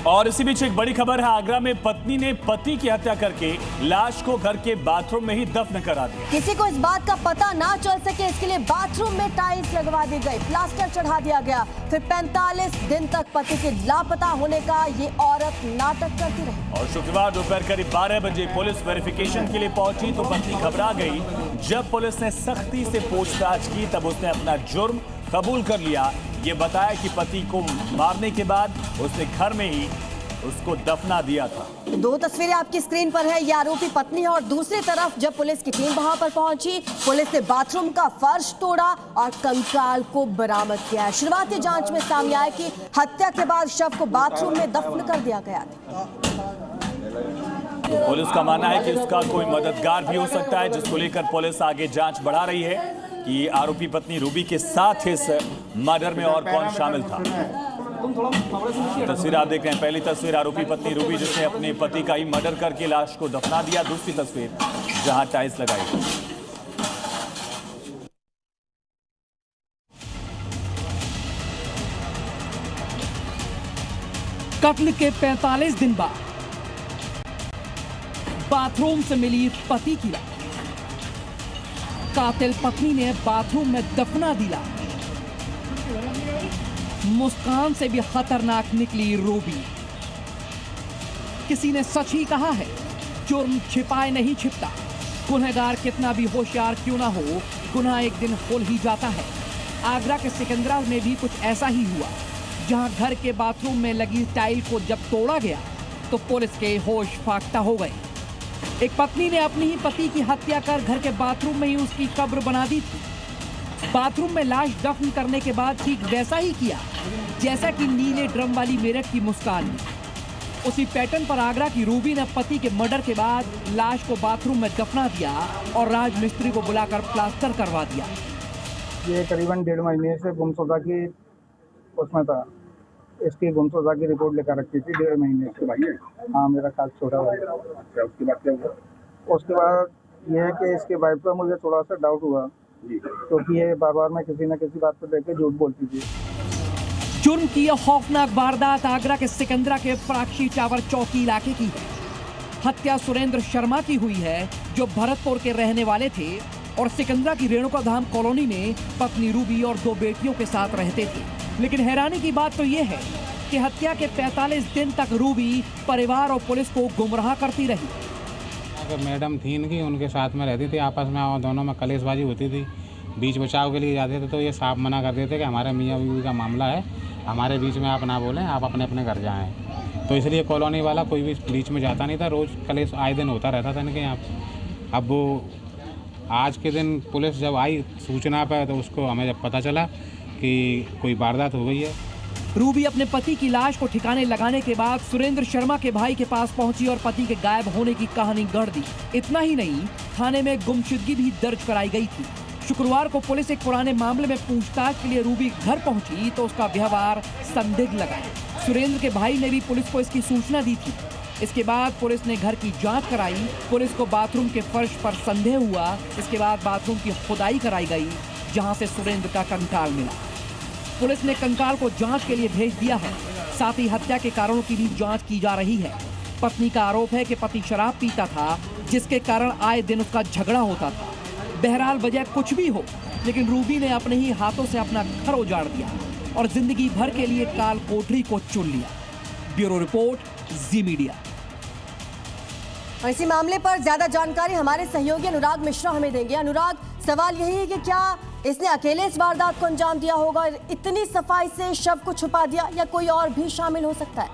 और इसी बीच एक बड़ी खबर है। आगरा में पत्नी ने पति की हत्या करके लाश को घर के बाथरूम में ही दफन करा दिया। किसी को इस बात का पता ना चल सके इसके लिए बाथरूम में टाइल्स लगवा दी गई, प्लास्टर चढ़ा दिया गया। फिर 45 दिन तक पति के लापता होने का ये औरत नाटक करती रही। और शुक्रवार दोपहर करीब 12 बजे पुलिस वेरिफिकेशन के लिए पहुंची तो पत्नी घबरा गई। जब पुलिस ने सख्ती से पूछताछ की तब उसने अपना जुर्म कबूल कर लिया। ये बताया कि पति को मारने के बाद उसने घर में ही उसको दफना दिया था। दो तस्वीरें आपकी स्क्रीन पर है, ये आरोपी पत्नी है और दूसरी तरफ जब पुलिस की टीम वहां पर पहुंची, पुलिस ने बाथरूम का फर्श तोड़ा और कंकाल को बरामद किया है। शुरुआती जांच में सामने आया कि हत्या के बाद शव को बाथरूम में दफन कर दिया गया था। तो पुलिस का मानना है कि उसका कोई मददगार भी हो सकता है, जिसको लेकर पुलिस आगे जांच बढ़ा रही है कि आरोपी पत्नी रूबी के साथ इस मर्डर में और कौन शामिल था। तस्वीर आप देख रहे हैं। पहली तस्वीर आरोपी पत्नी रूबी जिसने अपने पति का ही मर्डर करके लाश को दफना दिया। दूसरी तस्वीर जहां टाइल्स लगाई गई। कत्ल के 45 दिन बाद बाथरूम से मिली पति की लाश। कातिल पत्नी ने बाथरूम में दफना दी लाश। मुस्कान से भी खतरनाक निकली रूबी। किसी ने सच ही कहा है, जुर्म छिपाए नहीं छिपता। गुनहगार कितना भी होशियार क्यों ना हो, गुनाह एक दिन खुल ही जाता है। आगरा के सिकंदरा में भी कुछ ऐसा ही हुआ, जहां घर के बाथरूम में लगी टाइल को जब तोड़ा गया तो पुलिस के होश फाख्ता हो गए। एक पत्नी ने अपनी ही पति की हत्या कर घर के बाथरूम में ही उसकी कब्र बना दी थी। बाथरूम में लाश दफन करने के बाद ठीक वैसा ही किया जैसा कि नीले ड्रम वाली मेरठ की मुस्कान ने। उसी पैटर्न पर आगरा की रूबी ने पति के मर्डर के बाद लाश को बाथरूम में दफना दिया और राजमिस्त्री को बुलाकर प्लास्टर करवा दिया। ये करीबन 1.5 महीने से गुमशुदा की उसमें था। इसकी गुमशुदा की रिपोर्ट लेकर रखी थी 1.5 महीने से। हाँ, मेरा खास छोटा भाई। उसके बाद क्या हुआ? उसके बाद यह है कि इसके वाइफ का मुझे थोड़ा सा डाउट हुआ, क्योंकि ये बार बार मैं किसी न किसी बात पर लेकर झूठ बोलती थी। जुर्म की यह खौफनाक वारदात आगरा के सिकंदरा के प्राक्षी चावर चौकी इलाके की है। हत्या सुरेंद्र शर्मा की हुई है, जो भरतपुर के रहने वाले थे और सिकंदरा की रेणुका धाम कॉलोनी में पत्नी रूबी और 2 बेटियों के साथ रहते थे। लेकिन हैरानी की बात तो यह है कि हत्या के 45 दिन तक रूबी परिवार और पुलिस को गुमराह करती रही। मैडम थी इनकी, उनके साथ में रहती थी, आपस में और दोनों में कलेशबाजी होती थी। बीच बचाव के लिए जाते थे तो ये साफ मना कर देते कि हमारे मियाँ बीवी का मामला है, हमारे बीच में आप ना बोलें, आप अपने अपने घर जाएं। तो इसलिए कॉलोनी वाला कोई भी बीच में जाता नहीं था। रोज़ कलेश आए दिन होता रहता था इनके यहाँ। अब वो आज के दिन पुलिस जब आई सूचना पर तो उसको हमें जब पता चला कि कोई वारदात हो गई है। रूबी अपने पति की लाश को ठिकाने लगाने के बाद सुरेंद्र शर्मा के भाई के पास पहुंची और पति के गायब होने की कहानी गढ़ दी। इतना ही नहीं, थाने में गुमशुदगी भी दर्ज कराई गई थी। शुक्रवार को पुलिस एक पुराने मामले में पूछताछ के लिए रूबी घर पहुंची तो उसका व्यवहार संदिग्ध लगा। सुरेंद्र के भाई ने भी पुलिस को इसकी सूचना दी थी। इसके बाद पुलिस ने घर की जांच कराई। पुलिस को बाथरूम के फर्श पर संदेह हुआ। इसके बाद बाथरूम की खुदाई कराई गई, जहां से सुरेंद्र का कंकाल मिला। पुलिस ने कंकाल को जांच के लिए भेज दिया है। साथ ही हत्या के कारणों की भी जांच की जा रही है। पत्नी का आरोप है कि पति शराब पीता था, जिसके कारण आए दिन उसका झगड़ा होता था। बहरहाल वजह कुछ भी हो, लेकिन रूबी ने अपने ही हाथों से अपना घर उजाड़ दिया और जिंदगी भर के लिए काल कोठरी को चुन लिया। ब्यूरो रिपोर्ट, जी मीडिया। और इसी मामले पर ज्यादा जानकारी हमारे सहयोगी अनुराग मिश्रा हमें देंगे। अनुराग, सवाल यही है कि क्या इसने अकेले इस वारदात को अंजाम दिया होगा, इतनी सफाई से शव को छुपा दिया, या कोई और भी शामिल हो सकता है?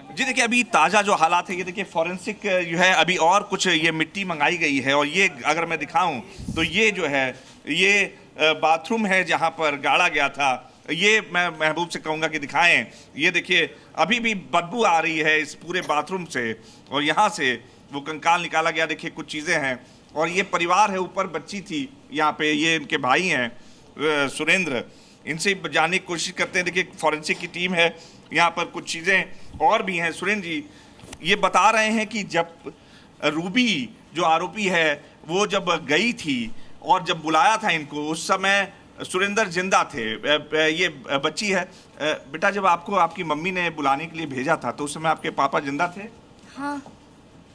जी देखिए, अभी ताज़ा जो हालात है ये देखिए, फॉरेंसिक जो है अभी और कुछ ये मिट्टी मंगाई गई है और ये अगर मैं दिखाऊं तो ये जो है ये बाथरूम है जहां पर गाड़ा गया था। ये मैं महबूब से कहूँगा कि दिखाएं। ये देखिए, अभी भी बदबू आ रही है इस पूरे बाथरूम से और यहाँ से वो कंकाल निकाला गया। देखिए कुछ चीज़ें हैं और ये परिवार है, ऊपर बच्ची थी यहाँ पे, ये इनके भाई हैं सुरेंद्र, इनसे जानने की कोशिश करते हैं। देखिए फॉरेंसिक की टीम है यहाँ पर, कुछ चीज़ें और भी हैं। सुरेंद्र जी ये बता रहे हैं कि जब रूबी जो आरोपी है वो जब गई थी और जब बुलाया था इनको, उस समय सुरेंद्र जिंदा थे। ये बच्ची है। बेटा, जब आपको आपकी मम्मी ने बुलाने के लिए भेजा था तो उस समय आपके पापा जिंदा थे? हाँ,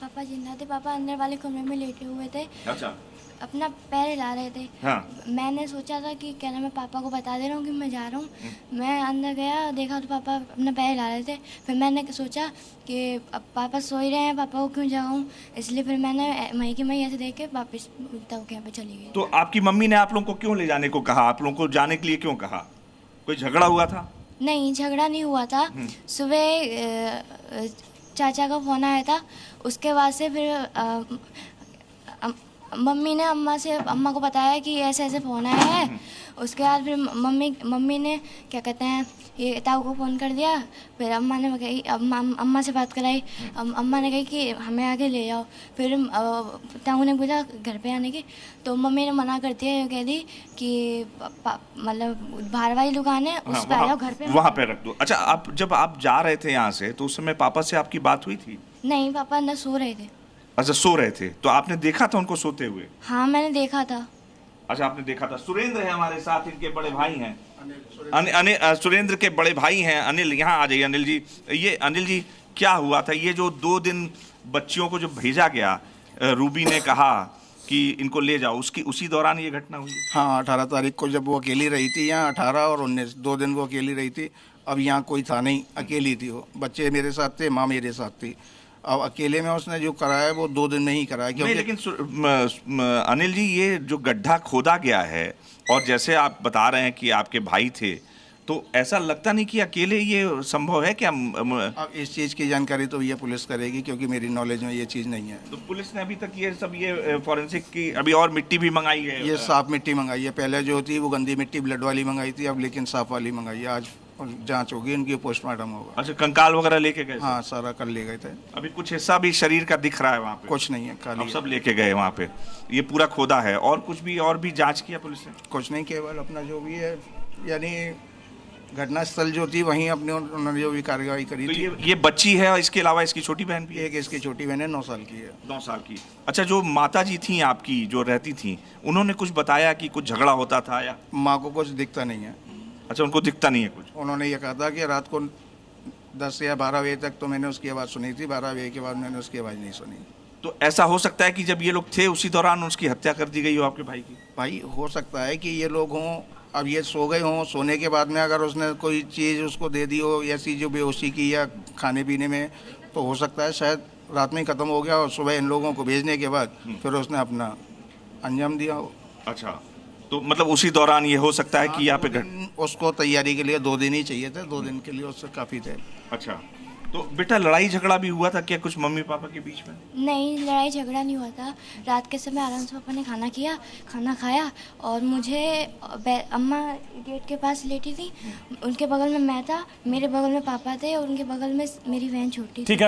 पापा जिंदा थे। पापा अंदर वाले कमरे में लेटे हुए थे, अच्छा। अपना पैर हिला रहे थे। हाँ। मैंने सोचा था कि क्या नाम है, पापा को बता दे रहा हूँ कि मैं जा रहा हूँ। मैं अंदर गया, देखा तो पापा अपना पैर हिला रहे थे। फिर मैंने सोचा कि अब पापा सो ही रहे हैं, पापा को क्यों जगाऊँ, इसलिए फिर मैंने मई की मई ऐसे देख के वापस तब यहाँ पे चली गई। तो आपकी मम्मी ने आप लोगों को क्यों ले जाने को कहा? आप लोगों को जाने के लिए क्यों कहा? कोई झगड़ा हुआ था? नहीं, झगड़ा नहीं हुआ था। सुबह चाचा का फ़ोन आया था, उसके बाद से फिर मम्मी ने अम्मा को बताया कि ऐसे ऐसे फ़ोन आया है। उसके बाद फिर मम्मी ने क्या कहते हैं, ये ताऊ को फ़ोन कर दिया। फिर अम्मा ने कही, अम्मा से बात कराई। अम्मा ने कही कि हमें आगे ले जाओ। फिर ताऊ ने पूछा घर पे आने की, तो मम्मी ने मना कर दिया। ये कह दी कि मतलब बाहर वाली दुकान है, उस पे आ जाओ, घर पे वहाँ पे रख दो। अच्छा, आप जब आप जा रहे थे यहाँ से तो उस समय पापा से आपकी बात हुई थी? नहीं, पापा अंदर सो रहे थे। अच्छा, सो रहे थे। तो आपने देखा था उनको सोते हुए? हाँ, मैंने देखा था। अच्छा, आपने देखा था। सुरेंद्र है हमारे साथ, इनके बड़े भाई हैं। सुरेंद्र के बड़े भाई हैं अनिल। यहाँ आ जाइए अनिल जी। ये अनिल जी, क्या हुआ था? ये जो 2 दिन बच्चियों को जो भेजा गया, रूबी ने कहा कि इनको ले जाओ, उसी दौरान ये घटना हुई? हाँ, 18 तारीख को जब वो अकेली रही थी यहाँ, 18 और 19, 2 दिन वो अकेली रही थी। अब यहाँ कोई था नहीं, अकेली थी वो। बच्चे मेरे साथ थे, माँ मेरे साथ थी। अब अकेले में उसने जो कराया वो 2 दिन में ही कराया। नहीं, लेकिन अनिल जी, ये जो गड्ढा खोदा गया है और जैसे आप बता रहे हैं कि आपके भाई थे, तो ऐसा लगता नहीं कि अकेले ये संभव है क्या? अब इस चीज़ की जानकारी तो ये पुलिस करेगी, क्योंकि मेरी नॉलेज में ये चीज़ नहीं है। तो पुलिस ने अभी तक ये सब ये फॉरेंसिक की अभी और मिट्टी भी मंगाई है? ये साफ मिट्टी मंगाई है। पहले जो थी वो गंदी मिट्टी ब्लड वाली मंगाई थी, अब लेकिन साफ वाली मंगाई है। आज जांच होगी, इनकी पोस्टमार्टम होगा। अच्छा, कंकाल वगैरह लेके गए? हाँ, सारा कर ले गए थे। अभी कुछ हिस्सा भी शरीर का दिख रहा है वहाँ पे? कुछ नहीं है, खाली सब लेके गए वहाँ पे। ये पूरा खोदा है। और कुछ भी और भी जांच किया पुलिस ने? कुछ नहीं, केवल अपना जो भी है, यानी घटनास्थल जो थी वहीं अपने उन्होंने जो भी कार्रवाई करी तो थी। ये बच्ची है और इसके अलावा इसकी छोटी बहन भी है? एक इसकी छोटी बहन है, 9 साल की है। 9 साल की। अच्छा, जो माता जी थी आपकी जो रहती थी, उन्होंने कुछ बताया कि कुछ झगड़ा होता था या? माँ को कुछ दिखता नहीं है। अच्छा, उनको दिखता नहीं है कुछ? उन्होंने ये कहा था कि रात को 10 या 12 बजे तक तो मैंने उसकी आवाज़ सुनी थी, 12 बजे के बाद मैंने उसकी आवाज़ नहीं सुनी। तो ऐसा हो सकता है कि जब ये लोग थे उसी दौरान उसकी हत्या कर दी गई हो आपके भाई की? भाई, हो सकता है कि ये लोग हों, अब ये सो गए हों, सोने के बाद में अगर उसने कोई चीज़ उसको दे दी हो, ऐसी जो बेहोशी की या खाने पीने में, तो हो सकता है शायद रात में ही ख़त्म हो गया और सुबह इन लोगों को भेजने के बाद फिर उसने अपना अंजाम दिया हो। अच्छा, तो मतलब उसी दौरान ये हो सकता है कि यहाँ पे उसको तैयारी के लिए 2 दिन ही चाहिए थे, 2 दिन के लिए उससे काफ़ी थे। अच्छा, तो बेटा लड़ाई झगड़ा भी हुआ था क्या कुछ मम्मी पापा के बीच में? नहीं, लड़ाई झगड़ा नहीं हुआ था। रात के समय आराम से पापा ने खाना खाया और मुझे अम्मा गेट के पास लेटी थी, उनके बगल में मैं था, मेरे बगल में पापा थे और उनके बगल में मेरी बहन छोटी थी।